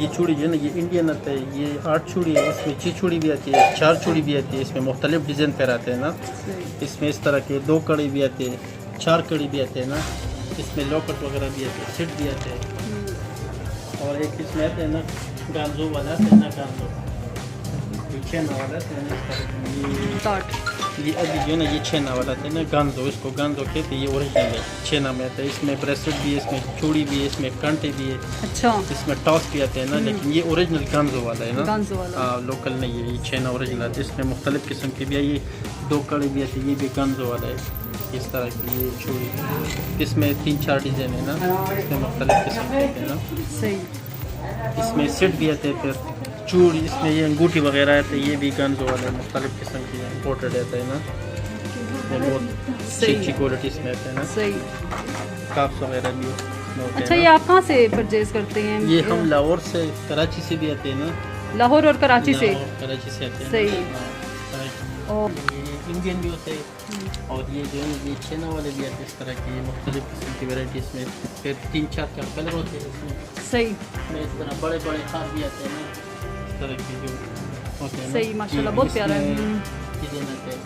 ये चूड़ी जो है ना ये इंडियन आता है, ये 8 चूड़ी है, इसमें 6 चूड़ी भी आती है, 4 चूड़ी भी आती है, इसमें मुख्तलिफ डिज़ाइन पर आते हैं ना। इसमें इस तरह के 2 कड़ी भी आते हैं, 4 कड़ी भी आते हैं ना, इसमें लॉकेट वगैरह भी आते हैं, सेट भी आते हैं। और एक इसमें आते हैं ना गांजो वाला आते हैं ना, गांजो ये छेना वाला आते हैं ना, ये अभी जो है ना ये छेना वाला आते हैं ना गांजो, इसको गांजो कहते हैं, ये ओरिजिनल है, छेना में आता है। इसमें ब्रेसलेट भी है, इसमें चूड़ी भी है, इसमें कांटे भी है, अच्छा इसमें टॉस भी आते हैं ना, लेकिन ये ओरिजिनल गांजो वाला है ना, गांजो वाला। हाँ लोकल नहीं है, ये छेना ओरिजिनल आता है। इसमें मुख्तलिफ किस्म की भी है, ये 2 कड़ी भी आती है, ये भी गांजो वाला है इस तरह की ये चूड़ी। इसमें 3-4 डिज़ाइन है ना, इसमें मुख्तलिफ किस्म के है ना। सही। इसमें सेट भी आते हैं, फिर चूड़ी, इसमें ये अंगूठी वगैरह आते हैं, ये भी गांजो वाले हैं, मुख्तलिफ किस्म की इम्पोर्टेड रहता है ना, ये बहुत अच्छी क्वालिटी इसमें आते हैं ना। सही। काप्स वगैरह भी इसमें होते अच्छा हैं ये आप कहाँ से परचेज करते हैं? ये हम लाहौर से, कराची से भी आते हैं ना, लाहौर और कराची से। कराची से आते हैं। सही। और ये इंडियन भी होते हैं, और ये जो है ये छेना वाले भी आते हैं, इस तरह की मुख्तलिफ किस्म की वैरायटी इसमें, फिर 3-4 कलर होते हैं इसमें। सही। इसमें इस तरह बड़े बड़े खास भी आते हैं ना, इस तरह के जो होते हैं ना। सही माशाल्लाह बहुत प्यारा है। डिज़ाइन आते हैं।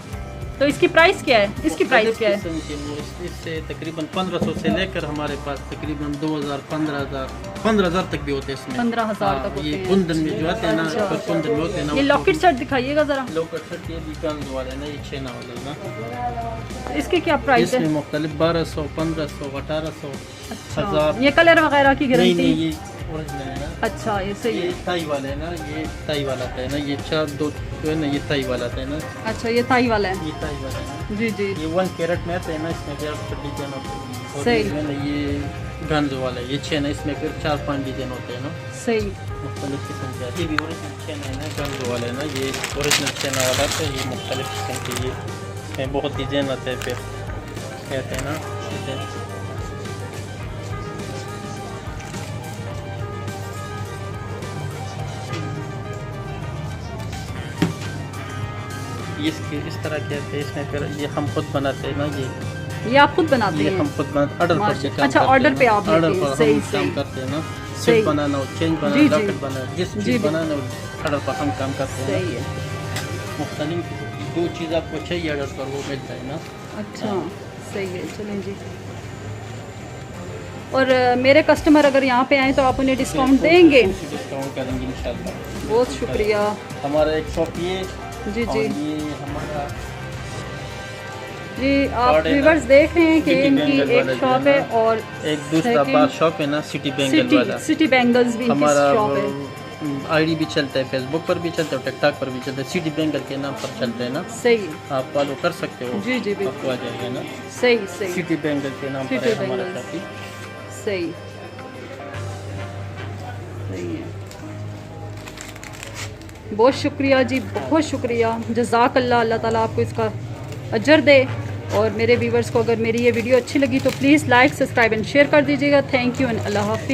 तो इसकी प्राइस क्या है? इसकी प्राइस क्या है? किस्म के वो इससे तकरीबन 1500 से लेकर हमारे पास तकरीबन 2000, 15,000 तक भी होते हैं इसमें। 15,000 तक होते ये हैं। कुंदन में जो आते हैं ना, अच्छा। तो कुंदन में होते हैं ना। ये लॉकेट सेट दिखाइएगा ज़रा। लॉकेट सेट ये भी गांजो वाले ना, ये छेना वाले ना। इसकी क्या प्राइस है? इसमें मुख्तलिफ 1200, 1500, 1800, अच्छा 1000। ये कलर वगैरह की नहीं गारंटी? नहीं, ये ओरिजिनल है ना। अच्छा ये सही ये है। थाई वाले है ना, ये थाई वाला आता है ना, ये 4-2 जो है ना, ये थाई वाला आता है ना, अच्छा ये थाई वाला है। ये थाई वाला है ना। जी जी ये 1 कैरेट में आते हैं ना, इसमें फिर आपको डिजाइन होते हैं। और सही। ये जो है ना ये गांजो वाला है, ये छेना, इसमें फिर 4-5 डिजाइन होते हैं ना, सही। मुख्तलिफ किस्म के। ये भी ओरिजिनल छेना है ना, गांजो वाला है ना, ये ओरिजिनल छेना वाला है, ये मुख्तलिफ किस्म के, ये इसमें बहुत डिजाइन आते हैं, फिर कहते हैं ना डिजाइन। इसके इस तरह के आते हैं, इसमें फिर ये हम खुद बनाते हैं ना, ये आप खुद बनाते ये हैं? हम खुद बनाते, ऑर्डर पर से काम अच्छा करते ऑर्डर हैं पे ना। आप ऑर्डर लेते हैं। पर सही हम सही काम करते हैं ना, सही। सेट बनाना हो, चेंज बनाना, जी, जी। लॉकेट बनाना, जिस जी, चीज़ जी। बनाना हो ऑर्डर पर हम काम करते हैं। सही है। मुख्तलिफ किस्म की जो चीज़ आपको चाहिए ऑर्डर पर वो मिलता है ना। अच्छा सही है, चलें जी। और मेरे कस्टमर अगर यहाँ पे आए तो आप उन्हें डिस्काउंट देंगे? डिस्काउंट करेंगे इंशाल्लाह। बहुत शुक्रिया। हमारा एक शॉप ये, जी और जी ये हमारा जी। आप कार्ड है ना, व्यूअर्स देख रहे हैं कि सिटी इनकी बैंगल एक वाला जो शॉप है है ना, और एक दूसरा second बार शॉप है ना, सिटी बैंगल वाला। सिटी बैंगल्स भी इनकी हमारा शॉप है। आईडी भी चलता है, फेसबुक पर भी चलता है, टिकटॉक पर भी चलता है, सिटी बैंगल के नाम पर चलता है ना, सही है। आप फॉलो कर सकते हो। जी जी बिल्कुल आपको आ जाएगा ना, सही सही सिटी बैंगल के नाम पर सिटी है हमारा बैंगल। शॉप ही। सही सही है। बहुत शुक्रिया जी, बहुत शुक्रिया। जज़ाक अल्लाह, अल्लाह ताला आपको इसका अजर दे। और मेरे व्यूवर्स को अगर मेरी ये वीडियो अच्छी लगी तो please like, subscribe and share कर दीजिएगा। थैंक यू एंड अल्लाह हाफिज़।